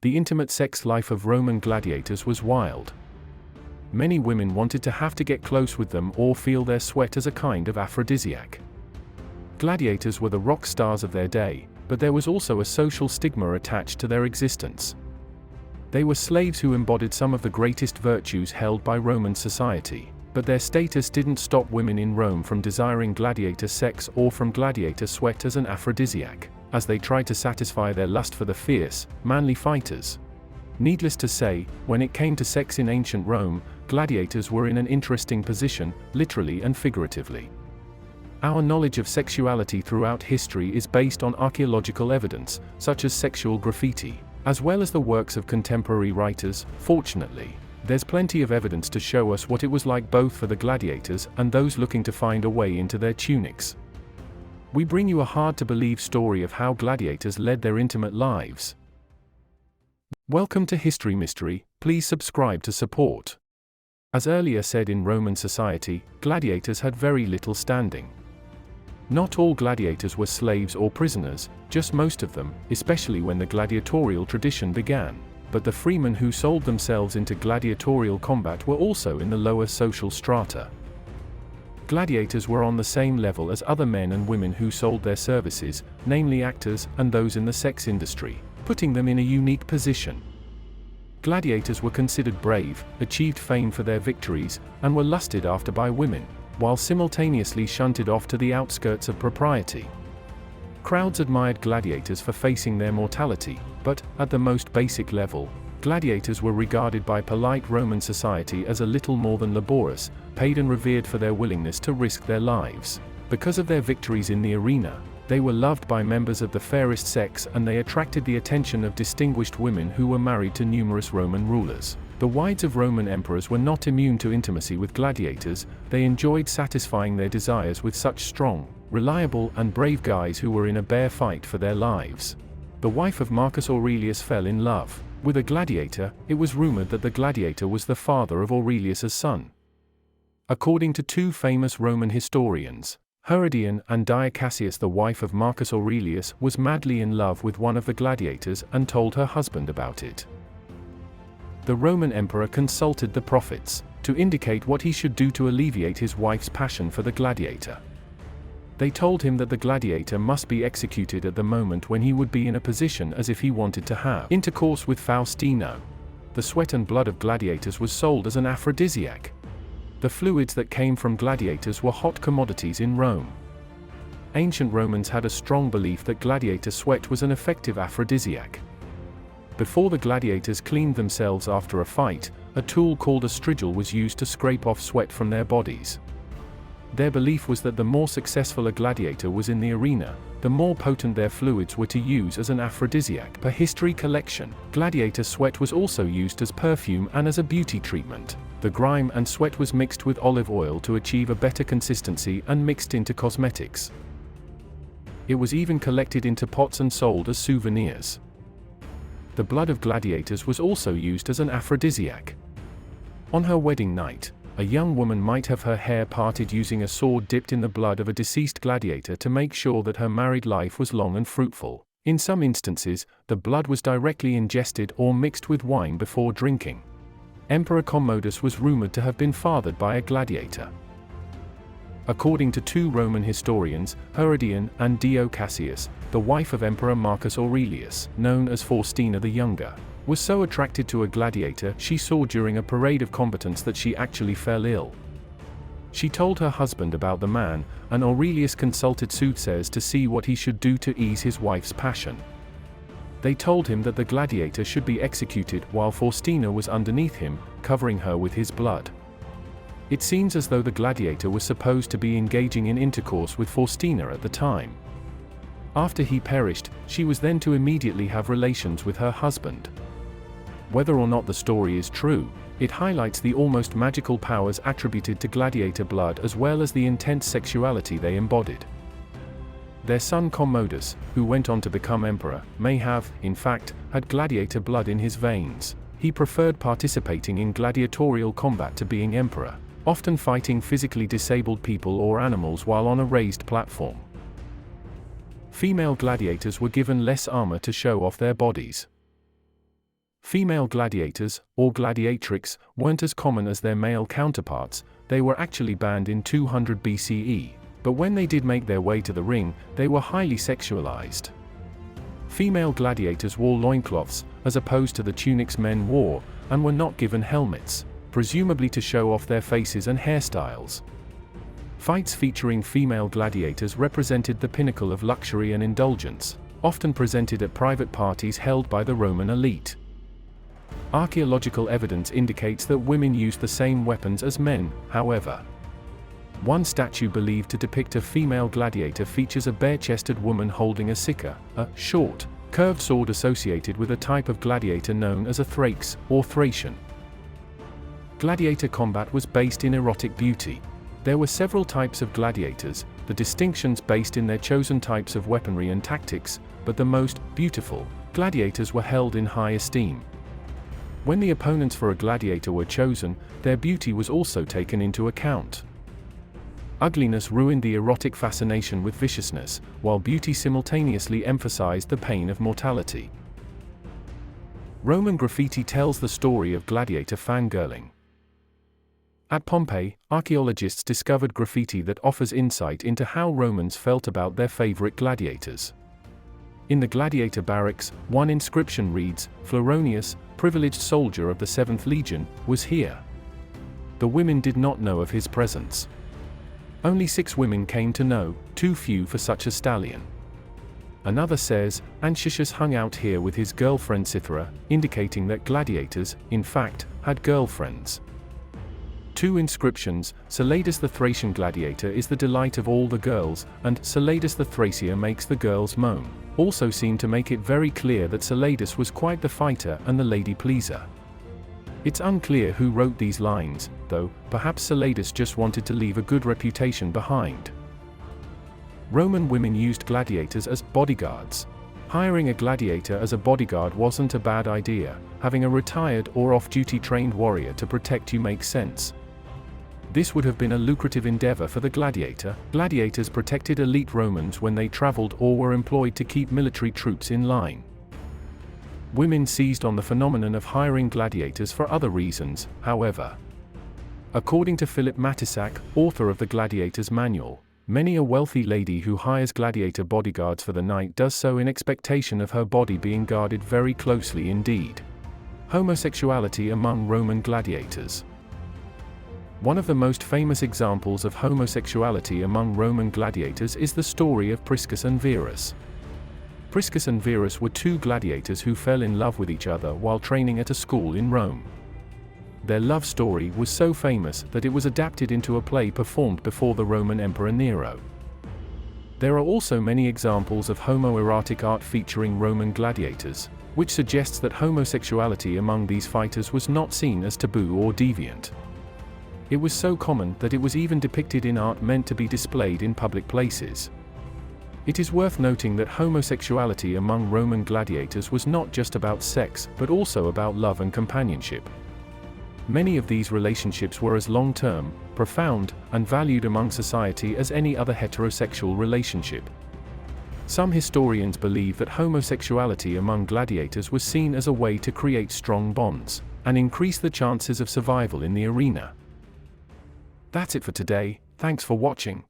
The intimate sex life of Roman gladiators was wild. Many women wanted to have to get close with them or feel their sweat as a kind of aphrodisiac. Gladiators were the rock stars of their day, but there was also a social stigma attached to their existence. They were slaves who embodied some of the greatest virtues held by Roman society, but their status didn't stop women in Rome from desiring gladiator sex or from gladiator sweat as an aphrodisiac, as they tried to satisfy their lust for the fierce, manly fighters. Needless to say, when it came to sex in ancient Rome, gladiators were in an interesting position, literally and figuratively. Our knowledge of sexuality throughout history is based on archaeological evidence, such as sexual graffiti, as well as the works of contemporary writers. Fortunately, there's plenty of evidence to show us what it was like both for the gladiators and those looking to find a way into their tunics. We bring you a hard-to-believe story of how gladiators led their intimate lives. Welcome to History Mystery. Please subscribe to support. As earlier said, in Roman society, gladiators had very little standing. Not all gladiators were slaves or prisoners, just most of them, especially when the gladiatorial tradition began. But the freemen who sold themselves into gladiatorial combat were also in the lower social strata. Gladiators were on the same level as other men and women who sold their services, namely actors and those in the sex industry, putting them in a unique position. Gladiators were considered brave, achieved fame for their victories, and were lusted after by women, while simultaneously shunted off to the outskirts of propriety. Crowds admired gladiators for facing their mortality, but, at the most basic level, gladiators were regarded by polite Roman society as a little more than laborious, paid and revered for their willingness to risk their lives. Because of their victories in the arena, they were loved by members of the fairest sex, and they attracted the attention of distinguished women who were married to numerous Roman rulers. The wives of Roman emperors were not immune to intimacy with gladiators. They enjoyed satisfying their desires with such strong, reliable, and brave guys who were in a bare fight for their lives. The wife of Marcus Aurelius fell in love with a gladiator. It was rumored that the gladiator was the father of Aurelius's son. According to two famous Roman historians, Herodian and Dia Cassius, the wife of Marcus Aurelius was madly in love with one of the gladiators and told her husband about it. The Roman emperor consulted the prophets to indicate what he should do to alleviate his wife's passion for the gladiator. They told him that the gladiator must be executed at the moment when he would be in a position as if he wanted to have intercourse with Faustino. The sweat and blood of gladiators was sold as an aphrodisiac. The fluids that came from gladiators were hot commodities in Rome. Ancient Romans had a strong belief that gladiator sweat was an effective aphrodisiac. Before the gladiators cleaned themselves after a fight, a tool called a strigil was used to scrape off sweat from their bodies. Their belief was that the more successful a gladiator was in the arena, the more potent their fluids were to use as an aphrodisiac. Per history collection, gladiator sweat was also used as perfume and as a beauty treatment. The grime and sweat was mixed with olive oil to achieve a better consistency and mixed into cosmetics. It was even collected into pots and sold as souvenirs. The blood of gladiators was also used as an aphrodisiac. On her wedding night, a young woman might have her hair parted using a sword dipped in the blood of a deceased gladiator to make sure that her married life was long and fruitful. In some instances, the blood was directly ingested or mixed with wine before drinking. Emperor Commodus was rumored to have been fathered by a gladiator. According to two Roman historians, Herodian and Dio Cassius, the wife of Emperor Marcus Aurelius, known as Faustina the Younger, was so attracted to a gladiator she saw during a parade of combatants that she actually fell ill. She told her husband about the man, and Aurelius consulted soothsayers to see what he should do to ease his wife's passion. They told him that the gladiator should be executed while Faustina was underneath him, covering her with his blood. It seems as though the gladiator was supposed to be engaging in intercourse with Faustina at the time. After he perished, she was then to immediately have relations with her husband. Whether or not the story is true, it highlights the almost magical powers attributed to gladiator blood as well as the intense sexuality they embodied. Their son Commodus, who went on to become emperor, may have, in fact, had gladiator blood in his veins. He preferred participating in gladiatorial combat to being emperor, often fighting physically disabled people or animals while on a raised platform. Female gladiators were given less armor to show off their bodies. Female gladiators, or gladiatrix, weren't as common as their male counterparts. They were actually banned in 200 BCE, but when they did make their way to the ring, they were highly sexualized. Female gladiators wore loincloths, as opposed to the tunics men wore, and were not given helmets, presumably to show off their faces and hairstyles. Fights featuring female gladiators represented the pinnacle of luxury and indulgence, often presented at private parties held by the Roman elite. Archaeological evidence indicates that women used the same weapons as men, however. One statue believed to depict a female gladiator features a bare-chested woman holding a sica, a short, curved sword associated with a type of gladiator known as a thrax, or Thracian. Gladiator combat was based in erotic beauty. There were several types of gladiators, the distinctions based in their chosen types of weaponry and tactics, but the most beautiful gladiators were held in high esteem. When the opponents for a gladiator were chosen, their beauty was also taken into account. Ugliness ruined the erotic fascination with viciousness, while beauty simultaneously emphasized the pain of mortality. Roman graffiti tells the story of gladiator fangirling. At Pompeii, archaeologists discovered graffiti that offers insight into how Romans felt about their favorite gladiators. In the gladiator barracks, one inscription reads, "Floronius, privileged soldier of the 7th Legion, was here." The women did not know of his presence. Only 6 women came to know, too few for such a stallion. Another says, "Anchius hung out here with his girlfriend Cythera," indicating that gladiators, in fact, had girlfriends. 2 inscriptions, "Saladus the Thracian gladiator is the delight of all the girls," and "Saladus the Thracier makes the girls moan," also seem to make it very clear that Saladus was quite the fighter and the lady pleaser. It's unclear who wrote these lines, though. Perhaps Saladus just wanted to leave a good reputation behind. Roman women used gladiators as bodyguards. Hiring a gladiator as a bodyguard wasn't a bad idea. Having a retired or off-duty trained warrior to protect you makes sense. This would have been a lucrative endeavor for the gladiator. Gladiators protected elite Romans when they traveled or were employed to keep military troops in line. Women seized on the phenomenon of hiring gladiators for other reasons, however. According to Philip Matissak, author of the Gladiator's Manual, many a wealthy lady who hires gladiator bodyguards for the night does so in expectation of her body being guarded very closely indeed. Homosexuality among Roman gladiators. One of the most famous examples of homosexuality among Roman gladiators is the story of Priscus and Verus. Priscus and Verus were 2 gladiators who fell in love with each other while training at a school in Rome. Their love story was so famous that it was adapted into a play performed before the Roman Emperor Nero. There are also many examples of homoerotic art featuring Roman gladiators, which suggests that homosexuality among these fighters was not seen as taboo or deviant. It was so common that it was even depicted in art meant to be displayed in public places. It is worth noting that homosexuality among Roman gladiators was not just about sex, but also about love and companionship. Many of these relationships were as long-term, profound, and valued among society as any other heterosexual relationship. Some historians believe that homosexuality among gladiators was seen as a way to create strong bonds, and increase the chances of survival in the arena. That's it for today. Thanks for watching.